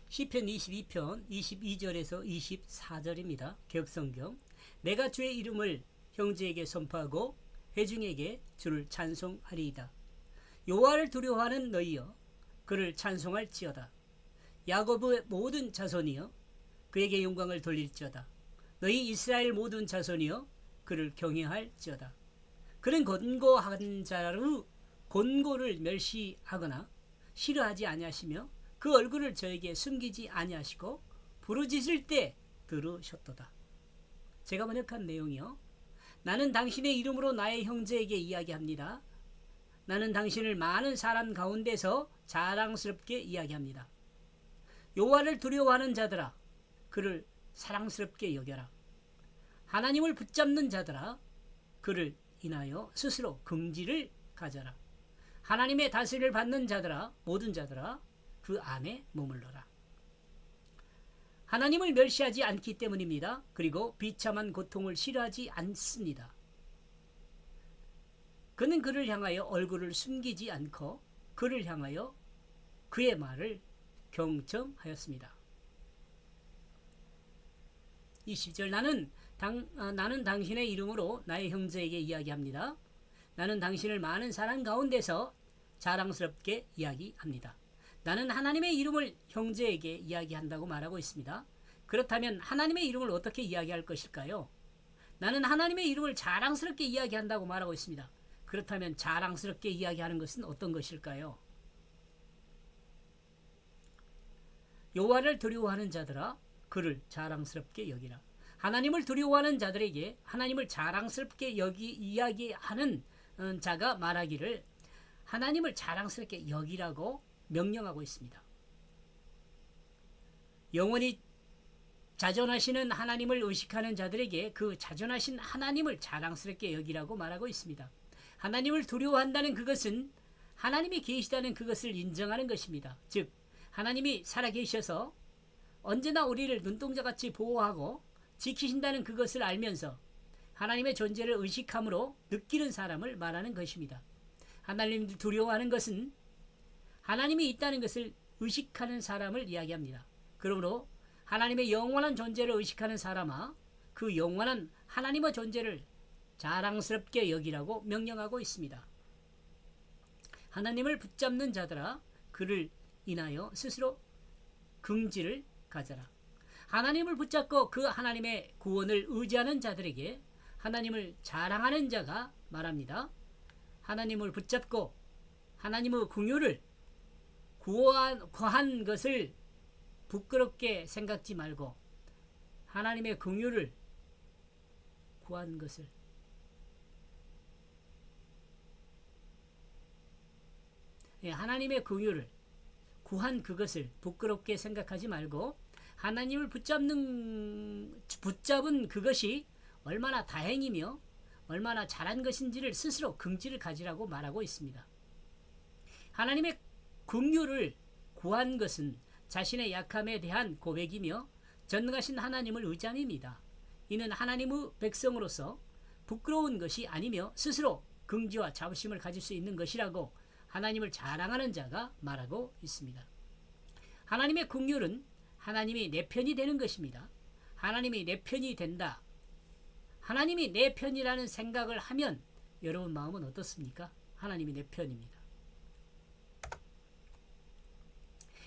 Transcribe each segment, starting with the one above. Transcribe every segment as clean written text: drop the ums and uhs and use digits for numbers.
시편 22편 22절에서 24절입니다. 개역성경. 내가 주의 이름을 형제에게 선포하고 회중에게 주를 찬송하리이다. 여호와를 두려워하는 너희여 그를 찬송할지어다. 야곱의 모든 자손이여 그에게 영광을 돌릴지어다. 너희 이스라엘 모든 자손이여 그를 경외할지어다. 그는 권고한 자로 권고를 멸시하거나 싫어하지 아니하시며 그 얼굴을 저에게 숨기지 아니하시고 부르짖을 때 들으셨도다. 제가 번역한 내용이요. 나는 당신의 이름으로 나의 형제에게 이야기합니다. 나는 당신을 많은 사람 가운데서 자랑스럽게 이야기합니다. 여호와를 두려워하는 자들아 그를 사랑스럽게 여겨라. 하나님을 붙잡는 자들아 그를 인하여 스스로 긍지를 가져라. 하나님의 다스림을 받는 자들아 모든 자들아 그 안에 머물러라. 하나님을 멸시하지 않기 때문입니다. 그리고 비참한 고통을 싫어하지 않습니다. 그는 그를 향하여 얼굴을 숨기지 않고 그를 향하여 그의 말을 경청하였습니다. 20절 나는 당신의 이름으로 나의 형제에게 이야기합니다. 나는 당신을 많은 사람 가운데서 자랑스럽게 이야기합니다. 나는 하나님의 이름을 형제에게 이야기한다고 말하고 있습니다. 그렇다면 하나님의 이름을 어떻게 이야기할 것일까요? 나는 하나님의 이름을 자랑스럽게 이야기한다고 말하고 있습니다. 그렇다면 자랑스럽게 이야기하는 것은 어떤 것일까요? 여호와를 두려워하는 자들아 그를 자랑스럽게 여기라. 하나님을 두려워하는 자들에게 하나님을 자랑스럽게 이야기하는 자가 말하기를 하나님을 자랑스럽게 여기라고 명령하고 있습니다. 영원히 자존하시는 하나님을 의식하는 자들에게 그 자존하신 하나님을 자랑스럽게 여기라고 말하고 있습니다. 하나님을 두려워한다는 그것은 하나님이 계시다는 그것을 인정하는 것입니다. 즉 하나님이 살아계셔서 언제나 우리를 눈동자같이 보호하고 지키신다는 그것을 알면서 하나님의 존재를 의식함으로 느끼는 사람을 말하는 것입니다. 하나님을 두려워하는 것은 하나님이 있다는 것을 의식하는 사람을 이야기합니다. 그러므로 하나님의 영원한 존재를 의식하는 사람아 그 영원한 하나님의 존재를 자랑스럽게 여기라고 명령하고 있습니다. 하나님을 붙잡는 자들아 그를 인하여 스스로 긍지를 가져라. 하나님을 붙잡고 그 하나님의 구원을 의지하는 자들에게 하나님을 자랑하는 자가 말합니다. 하나님을 붙잡고 하나님의 긍휼을 구한 것을 부끄럽게 생각지 말고 하나님의 긍휼을 구한 것을 하나님의 긍휼을 구한 그것을 부끄럽게 생각하지 말고 하나님을 붙잡은 그것이 얼마나 다행이며 얼마나 잘한 것인지를 스스로 긍지를 가지라고 말하고 있습니다. 하나님의 긍휼을 구한 것은 자신의 약함에 대한 고백이며 전능하신 하나님을 의지함입니다. 이는 하나님의 백성으로서 부끄러운 것이 아니며 스스로 긍지와 자부심을 가질 수 있는 것이라고 하나님을 자랑하는 자가 말하고 있습니다. 하나님의 긍휼은 하나님이 내 편이 되는 것입니다. 하나님이 내 편이 된다. 하나님이 내 편이라는 생각을 하면 여러분 마음은 어떻습니까? 하나님이 내 편입니다.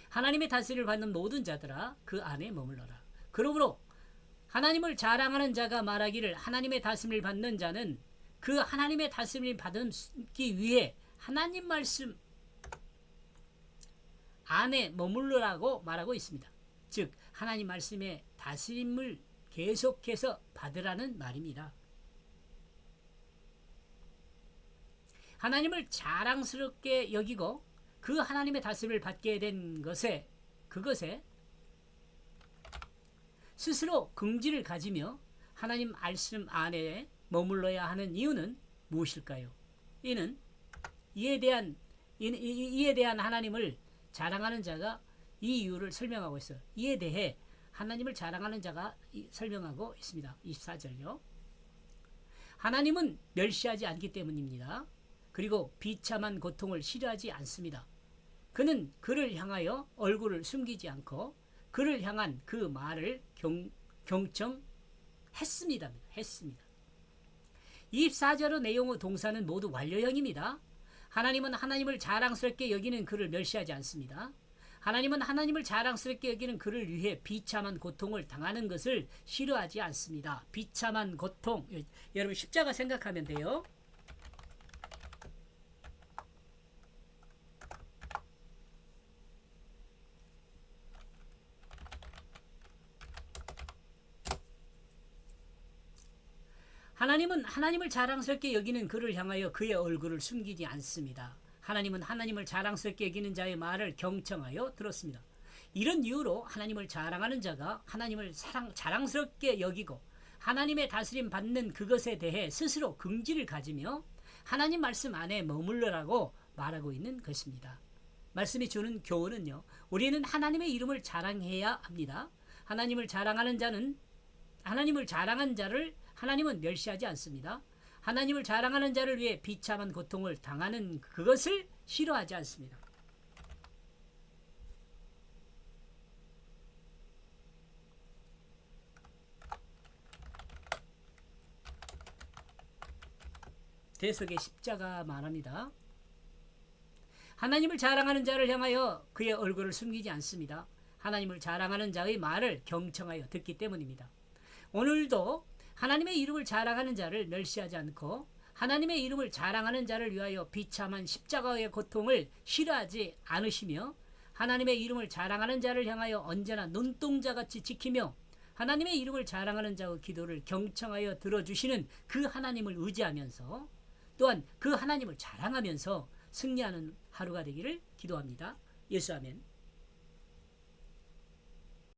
하나님의 다스림을 받는 모든 자들아 그 안에 머물러라. 그러므로 하나님을 자랑하는 자가 말하기를 하나님의 다스림을 받는 자는 그 하나님의 다스림을 받기 위해 하나님 말씀 안에 머물러라고 말하고 있습니다. 즉 하나님 말씀의 다스림을 계속해서 받으라는 말입니다. 하나님을 자랑스럽게 여기고 그 하나님의 다스림을 받게 된 그것에 스스로 긍지를 가지며 하나님 말씀 안에 머물러야 하는 이유는 무엇일까요? 이는 이에 대한 하나님을 자랑하는 자가 이 이유를 설명하고 있어요. 이에 대해 하나님을 자랑하는 자가 설명하고 있습니다. 24절요. 하나님은 멸시하지 않기 때문입니다. 그리고 비참한 고통을 싫어하지 않습니다. 그는 그를 향하여 얼굴을 숨기지 않고 그를 향한 그 말을 경청했습니다. 했습니다. 24절의 내용의 동사는 모두 완료형입니다. 하나님은 하나님을 자랑스럽게 여기는 그를 멸시하지 않습니다. 하나님은 하나님을 자랑스럽게 여기는 그를 위해 비참한 고통을 당하는 것을 싫어하지 않습니다. 비참한 고통, 여러분 십자가 생각하면 돼요. 하나님은 하나님을 자랑스럽게 여기는 그를 향하여 그의 얼굴을 숨기지 않습니다. 하나님은 하나님을 자랑스럽게 여기는 자의 말을 경청하여 들었습니다. 이런 이유로 하나님을 자랑하는 자가 하나님을 자랑스럽게 여기고 하나님의 다스림 받는 그것에 대해 스스로 긍지를 가지며 하나님 말씀 안에 머물러라고 말하고 있는 것입니다. 말씀이 주는 교훈은요, 우리는 하나님의 이름을 자랑해야 합니다. 하나님을 자랑하는 자는 하나님을 자랑한 자를 하나님은 멸시하지 않습니다. 하나님을 자랑하는 자를 위해 비참한 고통을 당하는 그것을 싫어하지 않습니다. 대속의 십자가 말합니다. 하나님을 자랑하는 자를 향하여 그의 얼굴을 숨기지 않습니다. 하나님을 자랑하는 자의 말을 경청하여 듣기 때문입니다. 오늘도 하나님의 이름을 자랑하는 자를 멸시하지 않고 하나님의 이름을 자랑하는 자를 위하여 비참한 십자가의 고통을 싫어하지 않으시며 하나님의 이름을 자랑하는 자를 향하여 언제나 눈동자같이 지키며 하나님의 이름을 자랑하는 자의 기도를 경청하여 들어주시는 그 하나님을 의지하면서 또한 그 하나님을 자랑하면서 승리하는 하루가 되기를 기도합니다. 예수 아멘.